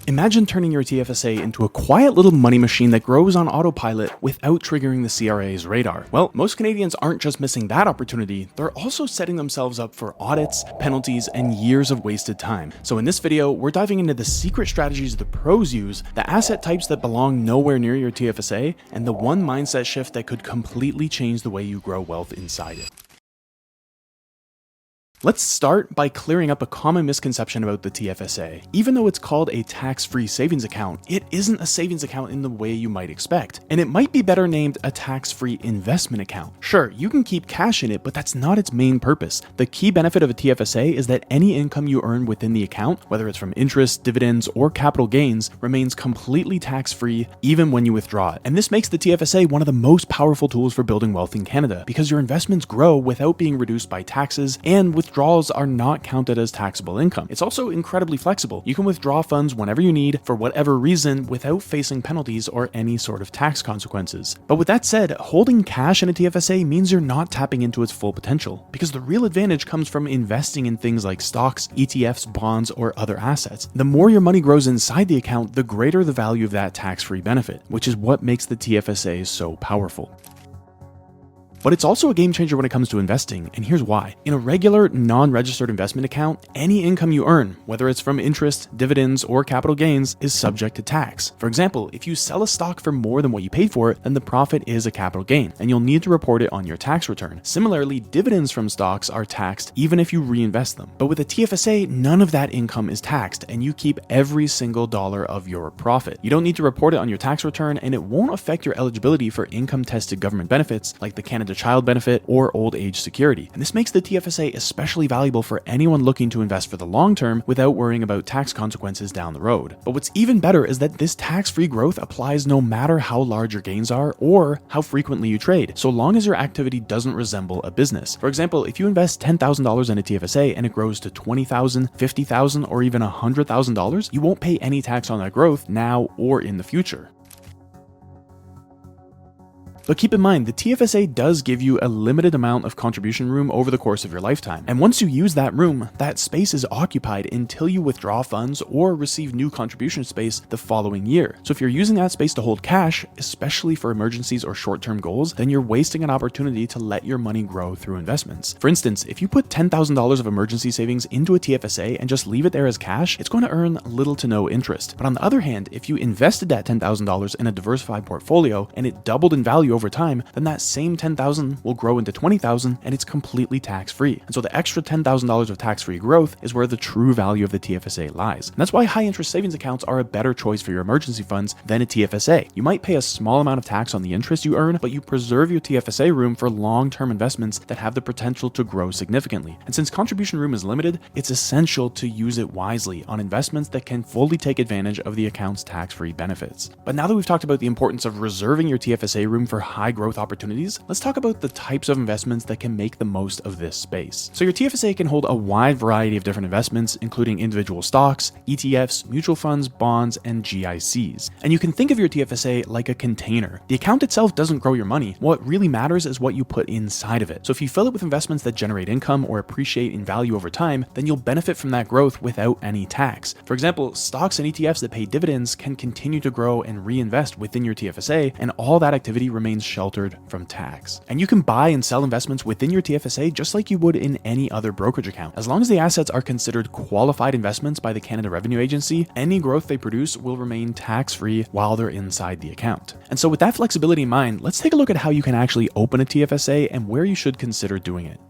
Imagine turning your TFSA into a quiet little money machine that grows on autopilot without triggering the CRA's radar. Well, most Canadians aren't just missing that opportunity, they're also setting themselves up for audits, penalties, and years of wasted time. So in this video, we're diving into the secret strategies the pros use, the asset types that belong nowhere near your TFSA, and the one mindset shift that could completely change the way you grow wealth inside it. Let's start by clearing up a common misconception about the TFSA. Even though it's called a tax-free savings account, it isn't a savings account in the way you might expect. And it might be better named a tax-free investment account. Sure, you can keep cash in it, but that's not its main purpose. The key benefit of a TFSA is that any income you earn within the account, whether it's from interest, dividends, or capital gains, remains completely tax-free even when you withdraw it. And this makes the TFSA one of the most powerful tools for building wealth in Canada, because your investments grow without being reduced by taxes, and withdrawals are not counted as taxable income. It's also incredibly flexible. You can withdraw funds whenever you need for whatever reason without facing penalties or any sort of tax consequences. But with that said, holding cash in a TFSA means you're not tapping into its full potential, because the real advantage comes from investing in things like stocks, ETFs, bonds, or other assets. The more your money grows inside the account, the greater the value of that tax-free benefit, which is what makes the TFSA so powerful. But it's also a game changer when it comes to investing, and here's why. In a regular, non-registered investment account, any income you earn, whether it's from interest, dividends, or capital gains, is subject to tax. For example, if you sell a stock for more than what you paid for it, then the profit is a capital gain, and you'll need to report it on your tax return. Similarly, dividends from stocks are taxed even if you reinvest them. But with a TFSA, none of that income is taxed, and you keep every single dollar of your profit. You don't need to report it on your tax return, and it won't affect your eligibility for income-tested government benefits like the Canada Child Benefit or Old Age Security. And this makes the TFSA especially valuable for anyone looking to invest for the long term without worrying about tax consequences down the road. But what's even better is that this tax-free growth applies no matter how large your gains are or how frequently you trade, so long as your activity doesn't resemble a business. For example, if you invest $10,000 in a TFSA and it grows to $20,000, $50,000, or even $100,000, you won't pay any tax on that growth now or in the future. But keep in mind, the TFSA does give you a limited amount of contribution room over the course of your lifetime. And once you use that room, that space is occupied until you withdraw funds or receive new contribution space the following year. So if you're using that space to hold cash, especially for emergencies or short-term goals, then you're wasting an opportunity to let your money grow through investments. For instance, if you put $10,000 of emergency savings into a TFSA and just leave it there as cash, it's going to earn little to no interest. But on the other hand, if you invested that $10,000 in a diversified portfolio and it doubled in value over time, then that same $10,000 will grow into $20,000 and it's completely tax-free. And so the extra $10,000 of tax-free growth is where the true value of the TFSA lies. And that's why high-interest savings accounts are a better choice for your emergency funds than a TFSA. You might pay a small amount of tax on the interest you earn, but you preserve your TFSA room for long-term investments that have the potential to grow significantly. And since contribution room is limited, it's essential to use it wisely on investments that can fully take advantage of the account's tax-free benefits. But now that we've talked about the importance of reserving your TFSA room for high growth opportunities, let's talk about the types of investments that can make the most of this space. So your TFSA can hold a wide variety of different investments, including individual stocks, ETFs, mutual funds, bonds, and GICs. And you can think of your TFSA like a container. The account itself doesn't grow your money. What really matters is what you put inside of it. So if you fill it with investments that generate income or appreciate in value over time, then you'll benefit from that growth without any tax. For example, stocks and ETFs that pay dividends can continue to grow and reinvest within your TFSA, and all that activity remains sheltered from tax. And you can buy and sell investments within your TFSA just like you would in any other brokerage account. As long as the assets are considered qualified investments by the Canada Revenue Agency, any growth they produce will remain tax-free while they're inside the account. And so with that flexibility in mind, let's take a look at how you can actually open a TFSA and where you should consider doing it.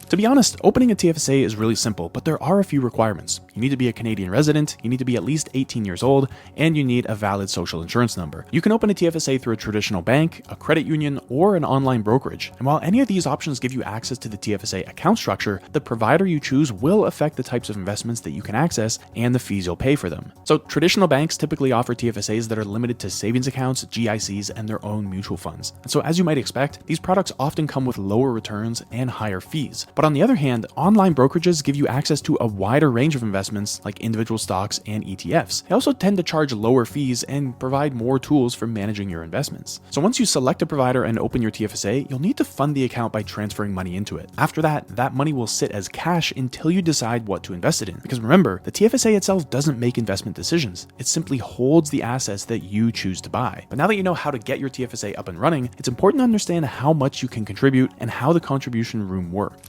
To be honest, opening a TFSA is really simple, but there are a few requirements. You need to be a Canadian resident, you need to be at least 18 years old, and you need a valid social insurance number. You can open a TFSA through a traditional bank, a credit union, or an online brokerage. And while any of these options give you access to the TFSA account structure, the provider you choose will affect the types of investments that you can access and the fees you'll pay for them. So traditional banks typically offer TFSAs that are limited to savings accounts, GICs, and their own mutual funds. And so as you might expect, these products often come with lower returns and higher fees. But on the other hand, online brokerages give you access to a wider range of investments like individual stocks and ETFs. They also tend to charge lower fees and provide more tools for managing your investments. So once you select a provider and open your TFSA, you'll need to fund the account by transferring money into it. After that money will sit as cash until you decide what to invest it in. Because remember, the TFSA itself doesn't make investment decisions. It simply holds the assets that you choose to buy. But now that you know how to get your TFSA up and running, it's important to understand how much you can contribute and how the contribution room works.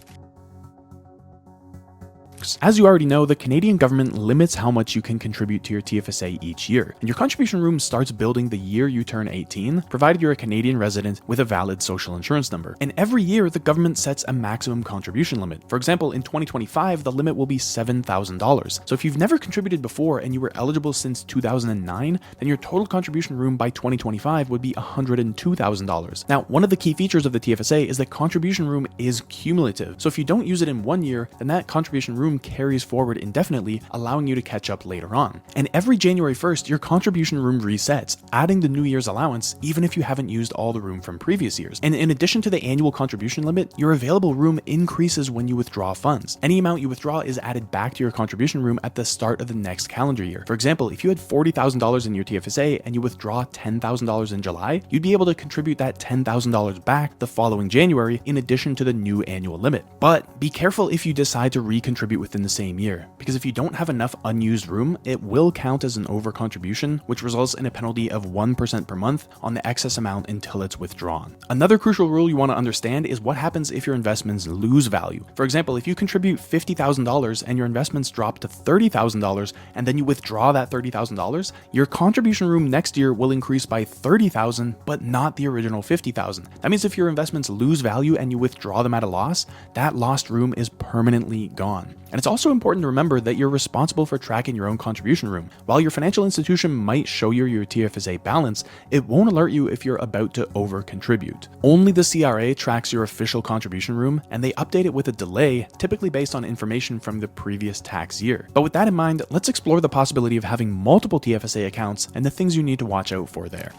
As you already know, the Canadian government limits how much you can contribute to your TFSA each year, and your contribution room starts building the year you turn 18, provided you're a Canadian resident with a valid social insurance number. And every year, the government sets a maximum contribution limit. For example, in 2025, the limit will be $7,000. So if you've never contributed before and you were eligible since 2009, then your total contribution room by 2025 would be $102,000. Now, one of the key features of the TFSA is that contribution room is cumulative. So if you don't use it in 1 year, then that contribution room carries forward indefinitely, allowing you to catch up later on. And every January 1st, your contribution room resets, adding the New Year's allowance, even if you haven't used all the room from previous years. And in addition to the annual contribution limit, your available room increases when you withdraw funds. Any amount you withdraw is added back to your contribution room at the start of the next calendar year. For example, if you had $40,000 in your TFSA and you withdraw $10,000 in July, you'd be able to contribute that $10,000 back the following January in addition to the new annual limit. But be careful if you decide to recontribute within the same year, because if you don't have enough unused room, it will count as an over-contribution, which results in a penalty of 1% per month on the excess amount until it's withdrawn. Another crucial rule you want to understand is what happens if your investments lose value. For example, if you contribute $50,000 and your investments drop to $30,000 and then you withdraw that $30,000, your contribution room next year will increase by $30,000, but not the original $50,000. That means if your investments lose value and you withdraw them at a loss, that lost room is permanently gone. And it's also important to remember that you're responsible for tracking your own contribution room. While your financial institution might show you your TFSA balance, it won't alert you if you're about to over-contribute. Only the CRA tracks your official contribution room, and they update it with a delay, typically based on information from the previous tax year. But with that in mind, let's explore the possibility of having multiple TFSA accounts and the things you need to watch out for there.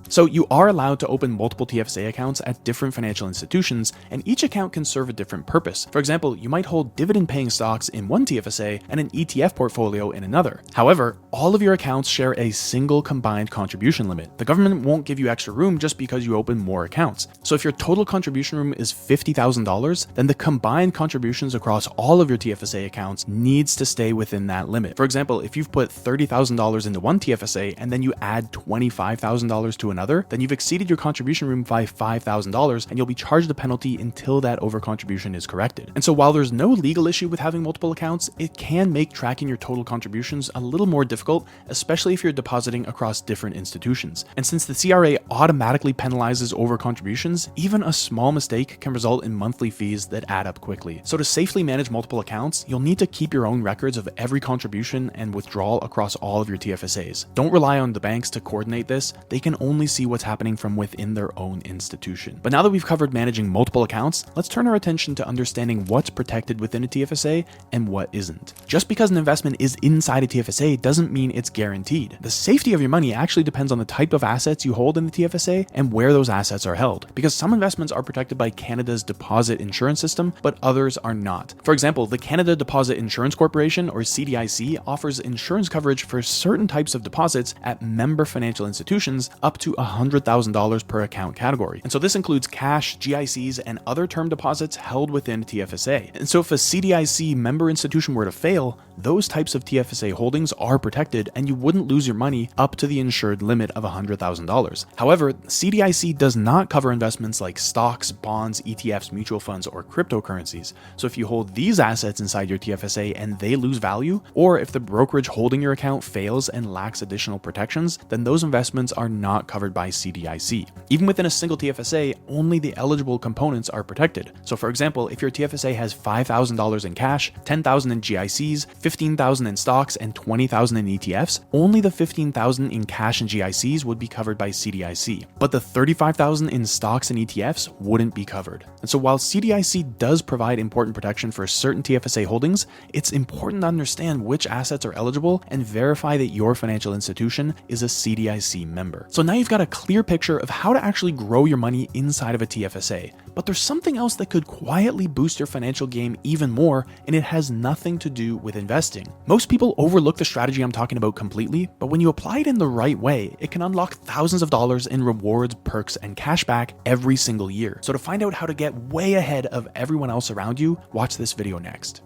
So you are allowed to open multiple TFSA accounts at different financial institutions, and each account can serve a different purpose. For example, you might hold dividend-paying stocks in one TFSA and an ETF portfolio in another. However, all of your accounts share a single combined contribution limit. The government won't give you extra room just because you open more accounts. So if your total contribution room is $50,000, then the combined contributions across all of your TFSA accounts needs to stay within that limit. For example, if you've put $30,000 into one TFSA and then you add $25,000 to another, then you've exceeded your contribution room by $5,000 and you'll be charged a penalty until that over-contribution is corrected. And so while there's no legal issue with having multiple accounts, it can make tracking your total contributions a little more difficult, especially if you're depositing across different institutions. And since the CRA automatically penalizes over-contributions, even a small mistake can result in monthly fees that add up quickly. So to safely manage multiple accounts, you'll need to keep your own records of every contribution and withdrawal across all of your TFSAs. Don't rely on the banks to coordinate this. They can only see what's happening from within their own institution. But now that we've covered managing multiple accounts, let's turn our attention to understanding what's protected within a TFSA and what isn't. Just because an investment is inside a TFSA doesn't mean it's guaranteed. The safety of your money actually depends on the type of assets you hold in the TFSA and where those assets are held, because some investments are protected by Canada's deposit insurance system, but others are not. For example, the Canada Deposit Insurance Corporation, or CDIC, offers insurance coverage for certain types of deposits at member financial institutions up to $100,000 per account category. And so this includes cash, GICs, and other term deposits held within a TFSA. And so if a CDIC member institution were to fail, those types of TFSA holdings are protected and you wouldn't lose your money up to the insured limit of $100,000. However, CDIC does not cover investments like stocks, bonds, ETFs, mutual funds, or cryptocurrencies. So if you hold these assets inside your TFSA and they lose value, or if the brokerage holding your account fails and lacks additional protections, then those investments are not covered by CDIC. Even within a single TFSA, only the eligible components are protected. So for example, if your TFSA has $5,000 in cash, $10,000 in GICs, 15,000 in stocks and 20,000 in ETFs, only the 15,000 in cash and GICs would be covered by CDIC, but the 35,000 in stocks and ETFs wouldn't be covered. And so while CDIC does provide important protection for certain TFSA holdings, it's important to understand which assets are eligible and verify that your financial institution is a CDIC member. So now you've got a clear picture of how to actually grow your money inside of a TFSA, but there's something else that could quietly boost your financial game even more, and it has nothing to do with investing. Most people overlook the strategy I'm talking about completely, but when you apply it in the right way, it can unlock thousands of dollars in rewards, perks, and cashback every single year. So to find out how to get way ahead of everyone else around you, watch this video next.